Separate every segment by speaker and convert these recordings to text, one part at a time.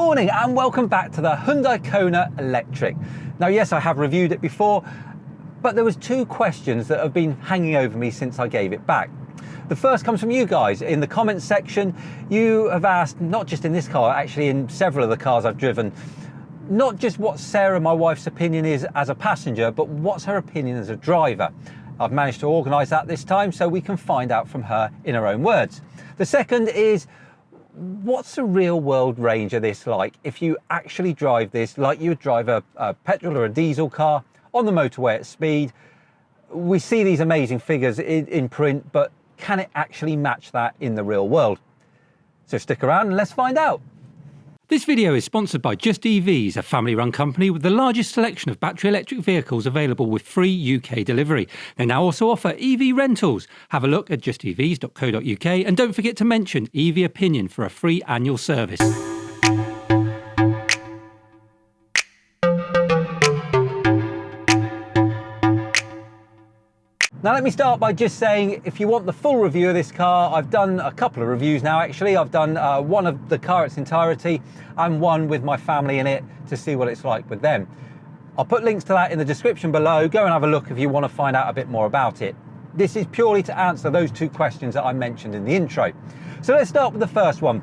Speaker 1: Morning and welcome back to the Hyundai Kona Electric. Now yes, I have reviewed it before, but there was two questions that have been hanging over me since I gave it back. The first comes from you guys in the comments section. You have asked, not just in this car, actually in several of the cars I've driven, not just what Sarah, my wife's opinion is as a passenger, but what's her opinion as a driver. I've managed to organise that this time so we can find out from her in her own words. The second is, what's the real world range of this like if you actually drive this like you would drive a petrol or a diesel car on the motorway at speed? We see these amazing figures in print, but can it actually match that in the real world? So stick around and let's find out.
Speaker 2: This video is sponsored by Just EVs, a family-run company with the largest selection of battery electric vehicles available with free UK delivery. They now also offer EV rentals. Have a look at justevs.co.uk and don't forget to mention EV Opinion for a free annual service.
Speaker 1: Now let me start by just saying, if you want the full review of this car, I've done a couple of reviews now actually. I've done one of the car in its entirety and one with my family in it to see what it's like with them. I'll put links to that in the description below. Go and have a look if you want to find out a bit more about it. This is purely to answer those two questions that I mentioned in the intro. So let's start with the first one.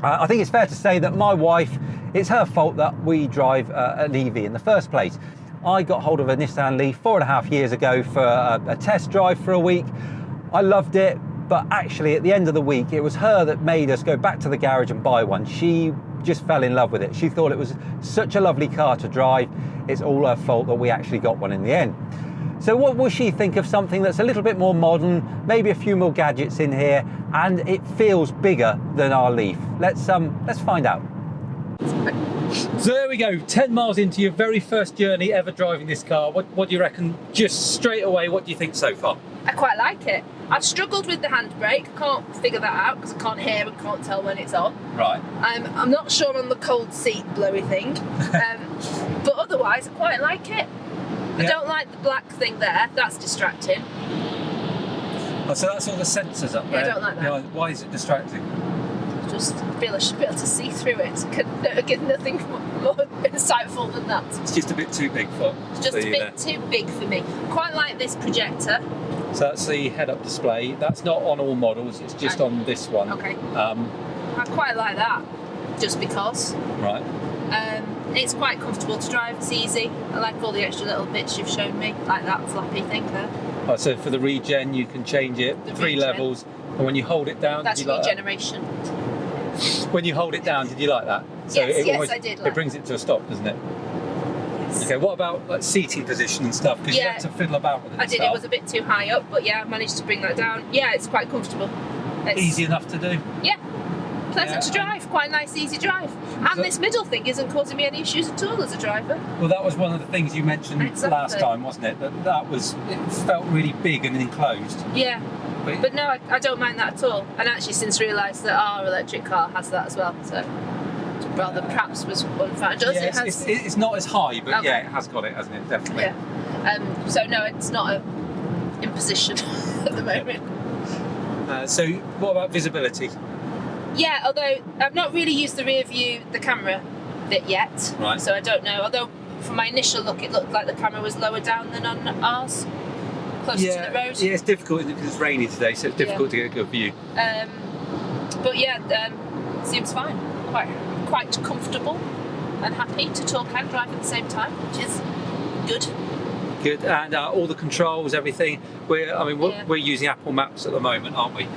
Speaker 1: I think it's fair to say that my wife, it's her fault that we drive an EV in the first place. I got hold of a Nissan Leaf 4.5 years ago for a test drive for a week. I loved it, but actually at the end of the week, it was her that made us go back to the garage and buy one. She just fell in love with it. She thought it was such a lovely car to drive. It's all her fault that we actually got one in the end. So what will she think of something that's a little bit more modern, maybe a few more gadgets in here, and it feels bigger than our Leaf? Let's find out. So there we go, 10 miles into your very first journey ever driving this car. What do you reckon, just straight away, what do you think so far?
Speaker 3: I quite like it. I've struggled with the handbrake. I can't figure that out because I can't hear and can't tell when it's on.
Speaker 1: Right.
Speaker 3: I'm not sure on the cold seat blowy thing, but otherwise I quite like it. Yeah. I don't like the black thing there, that's distracting.
Speaker 1: Oh, so that's all the sensors up there?
Speaker 3: Yeah, I don't like that.
Speaker 1: Yeah, why is it distracting?
Speaker 3: Just feel I should be able to see through it. Could get nothing more insightful than that.
Speaker 1: It's just a bit too big for
Speaker 3: It's just a bit too big for me. Quite like this projector.
Speaker 1: So that's the head-up display. That's not on all models, it's just on this one.
Speaker 3: Okay. I quite like that, just because.
Speaker 1: Right.
Speaker 3: It's quite comfortable to drive, it's easy. I like all the extra little bits you've shown me, like that flappy thing there.
Speaker 1: Oh, so for the regen you can change it, three levels, and when you hold it down,
Speaker 3: that's
Speaker 1: did you like
Speaker 3: regeneration.
Speaker 1: When you hold it down, did you like that? So
Speaker 3: yes, I did.
Speaker 1: It brings it to a stop, doesn't it?
Speaker 3: Yes.
Speaker 1: Okay, what about like seating position and stuff? Because you had to fiddle about with it.
Speaker 3: I did, it was a bit too high up, but yeah, I managed to bring that down. Yeah, it's quite comfortable. It's
Speaker 1: easy enough to do?
Speaker 3: Yeah, pleasant to drive, quite a nice, easy drive. And this middle thing isn't causing me any issues at all as a driver.
Speaker 1: Well, that was one of the things you mentioned last time, wasn't it? It felt really big and enclosed.
Speaker 3: Yeah. But no, I don't mind that at all. And actually since realised that our electric car has that as well, so rather perhaps was one factor.
Speaker 1: Yeah, it's not as high, but yeah, it has got it, hasn't it? Definitely.
Speaker 3: Yeah. So no, it's not a imposition at the moment.
Speaker 1: So what about visibility?
Speaker 3: Yeah, although I've not really used the rear view, the camera bit yet.
Speaker 1: Right.
Speaker 3: So I don't know. Although from my initial look, it looked like the camera was lower down than on ours. Closer to the road. Yeah,
Speaker 1: it's difficult because it's rainy today, so it's difficult to get a good view.
Speaker 3: But yeah, seems fine. Quite comfortable and happy to talk and drive at the same time, which is good.
Speaker 1: Good, and all the controls, everything. We're using Apple Maps at the moment, aren't we?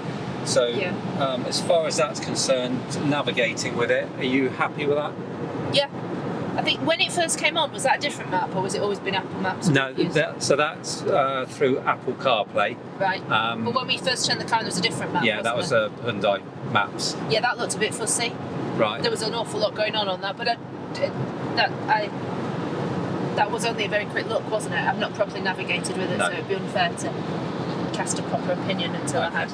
Speaker 1: So as far as that's concerned, navigating with it, are you happy with that? Yeah.
Speaker 3: I think when it first came on, was that a different map or was it always been Apple Maps?
Speaker 1: No, so that's through Apple CarPlay.
Speaker 3: Right. But when we first turned the car, there was a different map.
Speaker 1: Yeah, that was a Hyundai Maps.
Speaker 3: Yeah, that looked a bit fussy.
Speaker 1: Right.
Speaker 3: There was an awful lot going on that, but that was only a very quick look, wasn't it? I've not properly navigated with it, so it'd be unfair to cast a proper opinion until I had.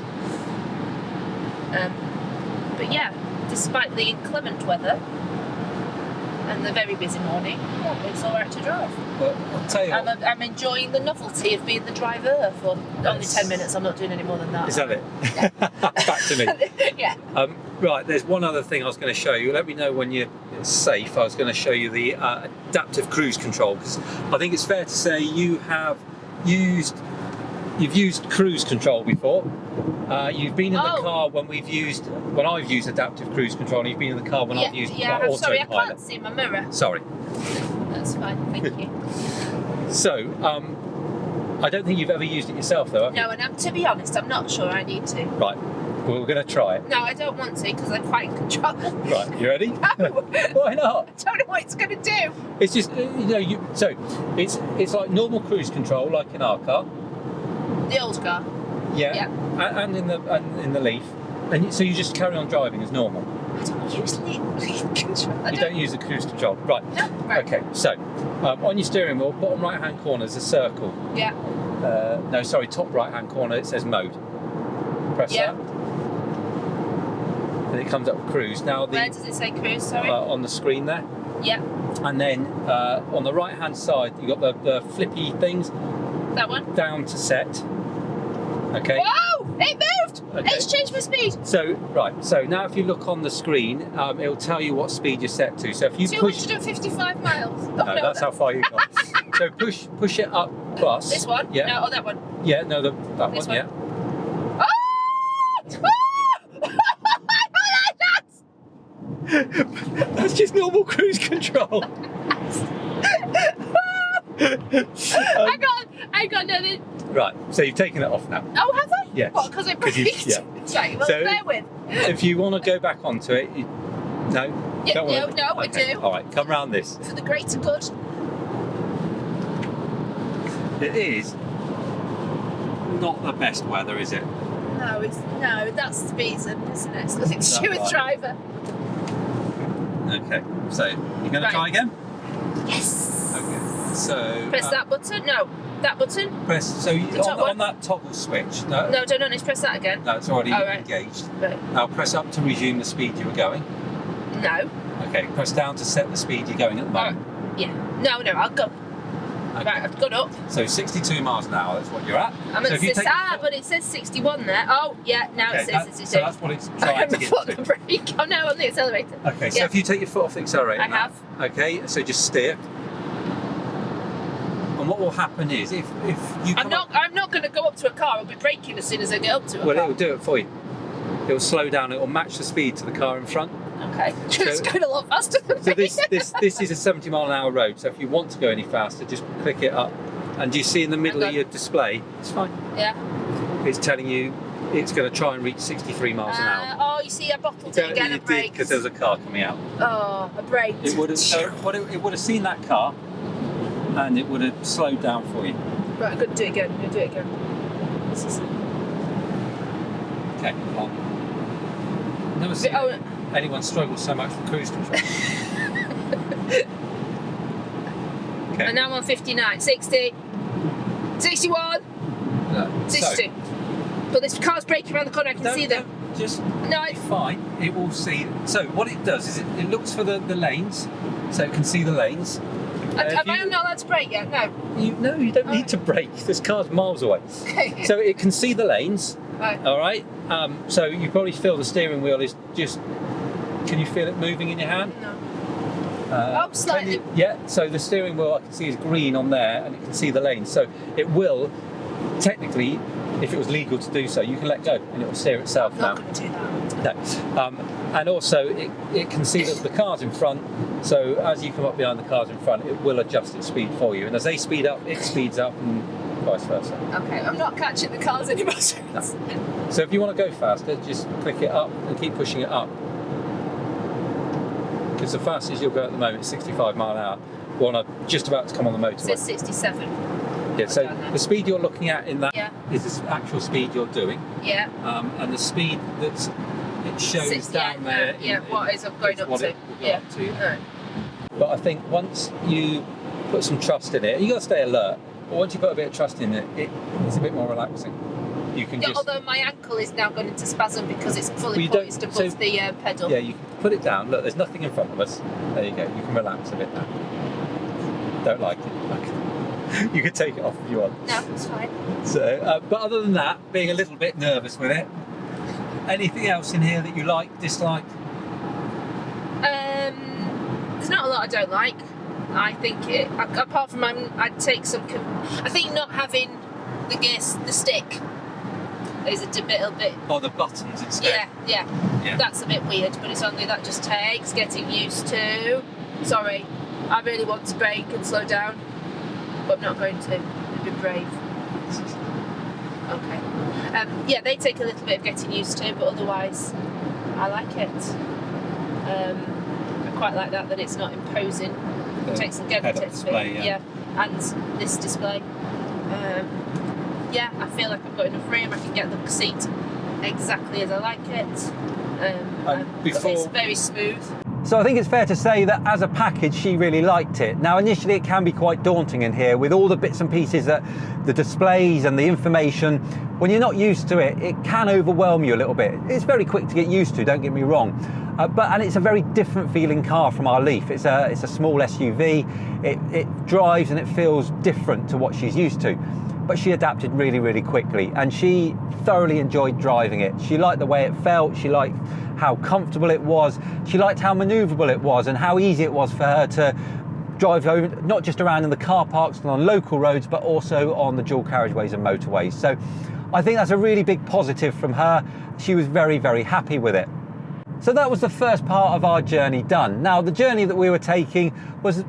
Speaker 3: But yeah, despite the inclement weather, and the very busy morning, it's all right to drive.
Speaker 1: Well, I'll tell you what.
Speaker 3: I'm enjoying the novelty of being the driver for only 10 minutes. I'm not doing any more than that.
Speaker 1: Is that it? Back to me.
Speaker 3: Yeah.
Speaker 1: Right, there's one other thing I was going to show you. Let me know when you're safe. I was going to show you the adaptive cruise control, because I think it's fair to say you've used cruise control before. You've been in the car when I've used adaptive cruise control, and you've been in the car when I've used autopilot.
Speaker 3: Sorry, I can't see my mirror.
Speaker 1: Sorry.
Speaker 3: That's fine, thank you.
Speaker 1: So, I don't think you've ever used it yourself, though, have you?
Speaker 3: No, and to be honest, I'm not sure I need to.
Speaker 1: Right. Well, we're going to try it.
Speaker 3: No, I don't want to, because I'm quite in control.
Speaker 1: Right, you ready?
Speaker 3: No.
Speaker 1: Why not?
Speaker 3: I don't know what it's going to do.
Speaker 1: It's just, so it's like normal cruise control, like in our car.
Speaker 3: The old car.
Speaker 1: Yeah. And in the Leaf. And so you just carry on driving as normal.
Speaker 3: I don't use leaf control.
Speaker 1: You don't use the cruise control. Right.
Speaker 3: No, right.
Speaker 1: Okay, so on your steering wheel, bottom right hand corner is a circle.
Speaker 3: Yeah.
Speaker 1: No, sorry, top right hand corner, it says mode. Press that. And it comes up with cruise. Now,
Speaker 3: Where does it say cruise, sorry?
Speaker 1: on the screen there.
Speaker 3: Yeah.
Speaker 1: And then on the right hand side, you've got the flippy things.
Speaker 3: That one?
Speaker 1: Down to set. Okay.
Speaker 3: Whoa! It moved!
Speaker 1: Okay.
Speaker 3: It's changed my speed.
Speaker 1: So now if you look on the screen, it'll tell you what speed you're set to. So if you push,
Speaker 3: 255 miles. Oh,
Speaker 1: no, that's how far you got. So push it up plus.
Speaker 3: This one?
Speaker 1: Yeah.
Speaker 3: No, that one.
Speaker 1: Yeah, no, that
Speaker 3: This
Speaker 1: one.
Speaker 3: one.
Speaker 1: Yeah. That's just normal cruise control.
Speaker 3: I got nothing.
Speaker 1: Right, so you've taken it off now.
Speaker 3: Oh, have I?
Speaker 1: Yes.
Speaker 3: What, because I braked?
Speaker 1: Yeah.
Speaker 3: Right, well,
Speaker 1: So-
Speaker 3: bear with.
Speaker 1: If you want to go back onto it, no.
Speaker 3: Yeah,
Speaker 1: Don't want
Speaker 3: no, I
Speaker 1: okay.
Speaker 3: do.
Speaker 1: All right, come round this.
Speaker 3: For the greater good.
Speaker 1: It is not the best weather, is it?
Speaker 3: No, that's the reason, isn't it? It's nothing to do with
Speaker 1: right?
Speaker 3: driver.
Speaker 1: Okay, so you're going to
Speaker 3: Right.
Speaker 1: try again?
Speaker 3: Yes.
Speaker 1: Okay, so
Speaker 3: Press that button. No, that button.
Speaker 1: press. So
Speaker 3: top one?
Speaker 1: on that toggle switch. No,
Speaker 3: No, don't honest. Press that again.
Speaker 1: no, it's already
Speaker 3: Oh, right.
Speaker 1: engaged.
Speaker 3: Right.
Speaker 1: Now press up to resume the speed you were going.
Speaker 3: No.
Speaker 1: Okay, press down to set the speed you're going at the moment.
Speaker 3: Yeah. No, I'll go.
Speaker 1: Okay.
Speaker 3: Right, I've gone up.
Speaker 1: So 62 miles an hour, that's what you're at.
Speaker 3: I'm
Speaker 1: so
Speaker 3: at
Speaker 1: if you take
Speaker 3: but it says 61 there. Oh, yeah, now it says 62.
Speaker 1: so that's what it's trying
Speaker 3: I'm
Speaker 1: to
Speaker 3: a
Speaker 1: get
Speaker 3: foot on
Speaker 1: to.
Speaker 3: the brake. Oh no, on the accelerator.
Speaker 1: Okay, so
Speaker 3: Yeah.
Speaker 1: if you take your foot off the accelerator
Speaker 3: I
Speaker 1: now,
Speaker 3: have.
Speaker 1: Okay, so just steer. And what will happen is if you come
Speaker 3: I'm not going to go up to a car. I'll be braking as soon as I get up to a
Speaker 1: well,
Speaker 3: car.
Speaker 1: it will do it for you. It will slow down. It will match the speed to the car in front.
Speaker 3: Okay. It's going a lot faster than
Speaker 1: So
Speaker 3: me.
Speaker 1: this is a 70 mile an hour road. So if you want to go any faster, just click it up. And do you see in the middle of your display? It's fine.
Speaker 3: Yeah.
Speaker 1: It's telling you it's going to try and reach 63 miles an hour.
Speaker 3: Oh, you see, I bottled it again. I braked.
Speaker 1: Because there was a car coming out.
Speaker 3: Oh, I braked.
Speaker 1: It would have it would have seen that car, and it would have slowed down for you.
Speaker 3: Right, I'm going to do it again. This is...
Speaker 1: Okay, on. Never seen
Speaker 3: Oh,
Speaker 1: anyone struggle so much with cruise control. Okay.
Speaker 3: and now I'm on 59, 60, 61, 62. But this car's braking around the corner, I can see them.
Speaker 1: Just
Speaker 3: No,
Speaker 1: be fine. It will see. So what it does is it looks for the lanes, so it can see the lanes.
Speaker 3: am I not allowed to brake yet? No.
Speaker 1: No, you don't need to brake. This car's miles away.
Speaker 3: Okay.
Speaker 1: So it can see the lanes.
Speaker 3: Right.
Speaker 1: All right. So you probably feel the steering wheel is just. Can you feel it moving in your hand?
Speaker 3: No.
Speaker 1: Oh,
Speaker 3: Slightly.
Speaker 1: Yeah. So the steering wheel I can see is green on there, and it can see the lanes. So it will, technically, if it was legal to do so, you can let go and it will steer itself
Speaker 3: I'm
Speaker 1: now.
Speaker 3: not going to do that.
Speaker 1: No. And also it can see that the car's in front, so as you come up behind the cars in front, it will adjust its speed for you. And as they speed up, it speeds up, and vice versa.
Speaker 3: Okay, I'm not catching the cars anymore.
Speaker 1: No. So if you want to go faster, just click it up and keep pushing it up. Because the fastest you'll go at the moment is 65 mile an hour. Well, I'm just about to come on the
Speaker 3: It says
Speaker 1: motorway.
Speaker 3: 67.
Speaker 1: Yeah, so the speed you're looking at in that is
Speaker 3: Yeah.
Speaker 1: the actual speed you're doing.
Speaker 3: Yeah.
Speaker 1: And the speed that it shows down there.
Speaker 3: What is I'm going
Speaker 1: is
Speaker 3: up
Speaker 1: what
Speaker 3: to.
Speaker 1: it will go up to.
Speaker 3: Alright.
Speaker 1: But I think once you put some trust in it, you got to stay alert. But once you put a bit of trust in it, it's a bit more relaxing. You can
Speaker 3: Yeah,
Speaker 1: just.
Speaker 3: although my ankle is now going into spasm because it's fully
Speaker 1: Well, you don't-
Speaker 3: poised above
Speaker 1: so-
Speaker 3: the pedal.
Speaker 1: Yeah, you put it down. Look, there's nothing in front of us. There you go. You can relax a bit now. Don't like it. Look. You can take it off if you want.
Speaker 3: No, it's fine.
Speaker 1: So, but other than that, being a little bit nervous with it. Anything else in here that you like, dislike?
Speaker 3: There's not a lot I don't like. I think apart from I'd take some. I think not having the stick is a little bit.
Speaker 1: Or the buttons instead.
Speaker 3: Yeah. That's a bit weird, but it's only that just takes getting used to. Sorry, I really want to brake and slow down, but I'm not going to. I'll be brave. Okay. Yeah, they take a little bit of getting used to, but otherwise, I like it. I quite like that it's not imposing. It takes some getting to
Speaker 1: display,
Speaker 3: yeah. And this display. Yeah, I feel like I've got enough room. I can get the seat exactly as I like it. It's very smooth.
Speaker 1: So I think it's fair to say that as a package, she really liked it. Now, initially it can be quite daunting in here with all the bits and pieces that the displays and the information. When you're not used to it, it can overwhelm you a little bit. It's very quick to get used to, don't get me wrong. And it's a very different feeling car from our Leaf. It's a small SUV. It drives and it feels different to what she's used to. But she adapted really, really quickly, and she thoroughly enjoyed driving it. She liked the way it felt. She liked how comfortable it was. She liked how manoeuvrable it was and how easy it was for her to drive over, not just around in the car parks and on local roads, but also on the dual carriageways and motorways. So I think that's a really big positive from her. She was very, very happy with it. So that was the first part of our journey done. Now, the journey that we were taking was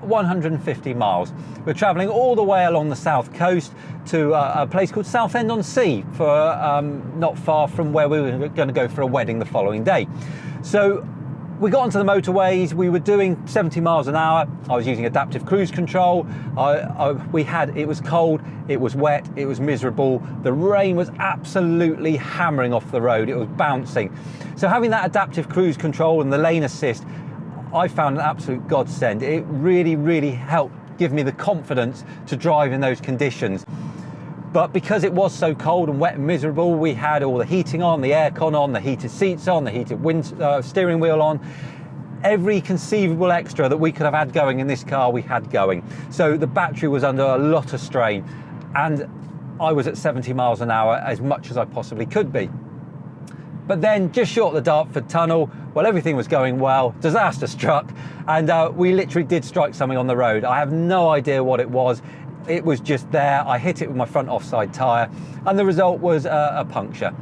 Speaker 1: 150 miles. We're travelling all the way along the south coast to a place called Southend-on-Sea, for not far from where we were going to go for a wedding the following day. So we got onto the motorways. We were doing 70 miles an hour. I was using adaptive cruise control. It was cold, it was wet, it was miserable. The rain was absolutely hammering off the road. It was bouncing. So having that adaptive cruise control and the lane assist, I found an absolute godsend. It really, really helped give me the confidence to drive in those conditions. But because it was so cold and wet and miserable, we had all the heating on, the aircon on, the heated seats on, the heated steering wheel on. Every conceivable extra that we could have had going in this car, we had going. So the battery was under a lot of strain, and I was at 70 miles an hour as much as I possibly could be. But then just short of the Dartford Tunnel, well, everything was going well, disaster struck, and we literally did strike something on the road. I have no idea what it was. It was just there. I hit it with my front offside tyre, and the result was a puncture.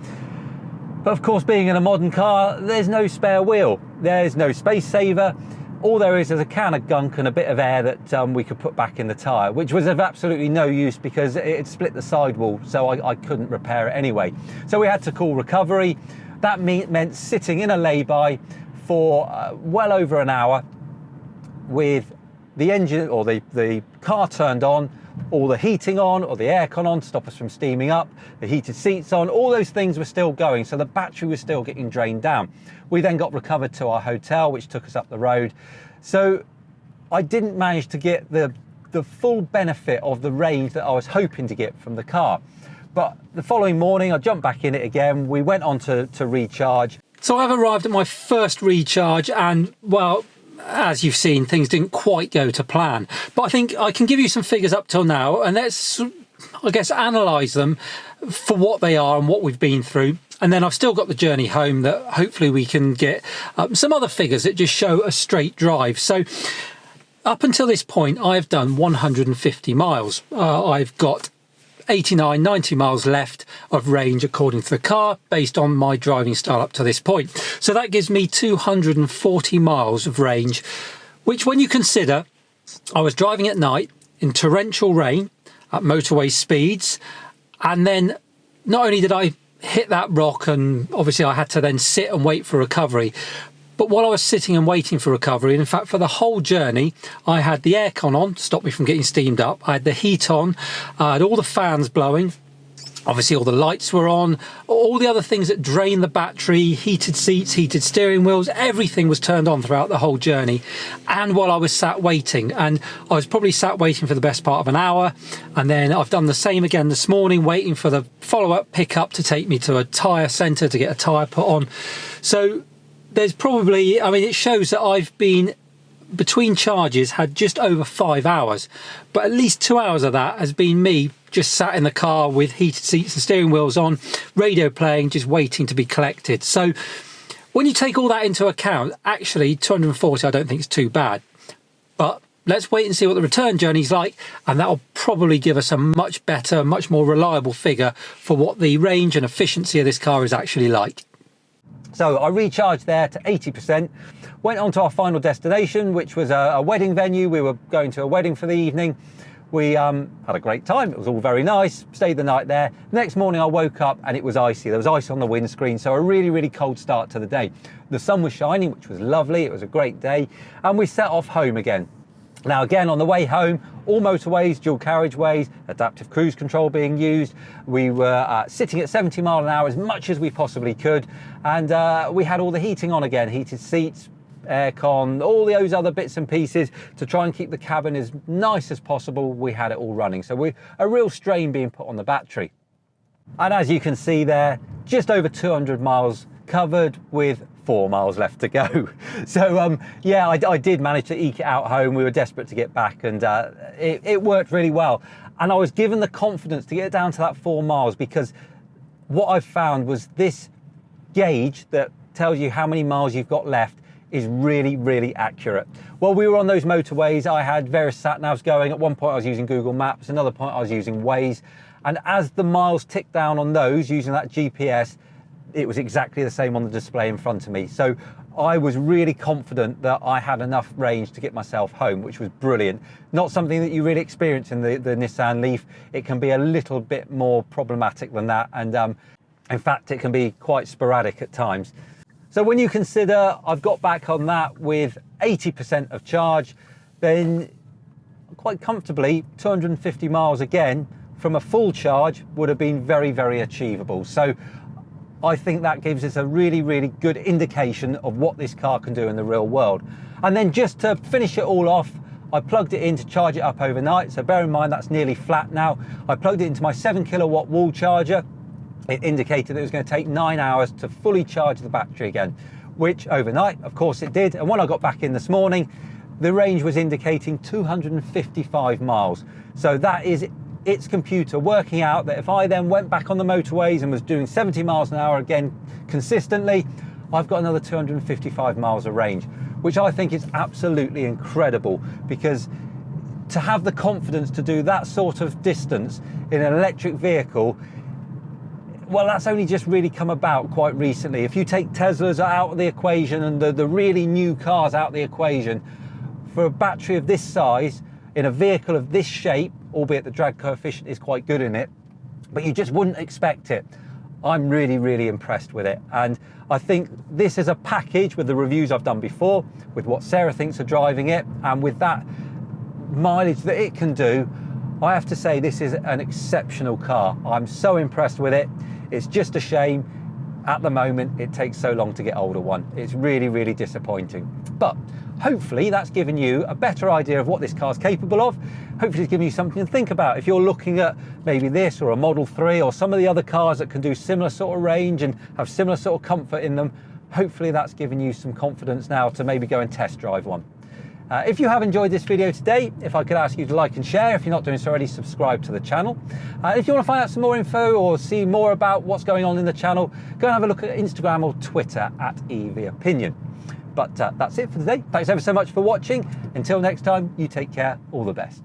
Speaker 1: But of course, being in a modern car, there's no spare wheel. There's no space saver. All there is a can of gunk and a bit of air that we could put back in the tyre, which was of absolutely no use because it had split the sidewall, so I couldn't repair it anyway. So we had to call recovery. That meant sitting in a lay-by for well over an hour with the engine or the car turned on, all the heating on or the aircon on to stop us from steaming up, the heated seats on, all those things were still going, so the battery was still getting drained down. We then got recovered to our hotel, which took us up the road. So I didn't manage to get the full benefit of the range that I was hoping to get from the car. But the following morning, I jumped back in it again. We went on to recharge.
Speaker 2: So I've arrived at my first recharge, and well, as you've seen, things didn't quite go to plan. But I think I can give you some figures up till now, and let's, I guess, analyse them for what they are and what we've been through. And then I've still got the journey home that hopefully we can get some other figures that just show a straight drive. So up until this point, I've done 150 miles. I've got 89, 90 miles left of range according to the car, based on my driving style up to this point. So that gives me 240 miles of range, which when you consider I was driving at night in torrential rain at motorway speeds, and then not only did I hit that rock and obviously I had to then sit and wait for recovery, but while I was sitting and waiting for recovery, and in fact for the whole journey, I had the aircon on to stop me from getting steamed up. I had the heat on, I had all the fans blowing. Obviously all the lights were on, all the other things that drain the battery, heated seats, heated steering wheels, everything was turned on throughout the whole journey. And while I was sat waiting, and I was probably sat waiting for the best part of an hour, and then I've done the same again this morning, waiting for the follow-up pickup to take me to a tyre centre to get a tyre put on. So there's probably, I mean, it shows that I've been between charges had just over 5 hours, but at least 2 hours of that has been me just sat in the car with heated seats and steering wheels on, radio playing, just waiting to be collected. So when you take all that into account, actually 240 I don't think is too bad. But let's wait and see what the return journey's like, and that'll probably give us a much better, much more reliable figure for what the range and efficiency of this car is actually like.
Speaker 1: So I recharged there to 80%, went on to our final destination, which was a wedding venue. We were going to a wedding for the evening. We had a great time. It was all very nice. Stayed the night there. Next morning I woke up and it was icy. There was ice on the windscreen, so a really, really cold start to the day. The sun was shining, which was lovely. It was a great day. And we set off home again. Now again, on the way home, all motorways, dual carriageways, adaptive cruise control being used. We were sitting at 70 miles an hour as much as we possibly could. And we had all the heating on again, heated seats, aircon, all those other bits and pieces to try and keep the cabin as nice as possible. We had it all running. So a real strain being put on the battery. And as you can see there, just over 200 miles covered with 4 miles left to go. So yeah, I did manage to eke it out home. We were desperate to get back, and it worked really well. And I was given the confidence to get it down to that 4 miles, because what I've found was this gauge that tells you how many miles you've got left is really, really accurate. While we were on those motorways, I had various sat navs going. At one point I was using Google Maps, another point I was using Waze. And as the miles ticked down on those using that GPS, it was exactly the same on the display in front of me. So I was really confident that I had enough range to get myself home, which was brilliant. Not something that you really experience in the Nissan Leaf. It can be a little bit more problematic than that. And in fact, it can be quite sporadic at times. So when you consider I've got back on that with 80% of charge, then quite comfortably 250 miles again from a full charge would have been very, very achievable. So I think that gives us a really, really good indication of what this car can do in the real world. And then just to finish it all off, I plugged it in to charge it up overnight. So bear in mind that's nearly flat now. I plugged it into my 7 kilowatt wall charger. It indicated that it was going to take 9 hours to fully charge the battery again, which overnight, of course it did. And when I got back in this morning, the range was indicating 255 miles. So that is its computer working out that if I then went back on the motorways and was doing 70 miles an hour again consistently, I've got another 255 miles of range, which I think is absolutely incredible, because to have the confidence to do that sort of distance in an electric vehicle, well, that's only just really come about quite recently. If you take Teslas out of the equation and the really new cars out of the equation, for a battery of this size in a vehicle of this shape, albeit the drag coefficient is quite good in it, but you just wouldn't expect it. I'm really, really impressed with it. And I think this is a package with the reviews I've done before, with what Sarah thinks of driving it, and with that mileage that it can do, I have to say this is an exceptional car. I'm so impressed with it. It's just a shame at the moment it takes so long to get older one. It's really, really disappointing. But hopefully that's given you a better idea of what this car's capable of. Hopefully it's given you something to think about. If you're looking at maybe this or a Model 3 or some of the other cars that can do similar sort of range and have similar sort of comfort in them, hopefully that's given you some confidence now to maybe go and test drive one. If you have enjoyed this video today, if I could ask you to like and share. If you're not doing so already, subscribe to the channel. If you want to find out some more info or see more about what's going on in the channel, go and have a look at Instagram or Twitter at EVOpinion. But that's it for today. Thanks ever so much for watching. Until next time, you take care. All the best.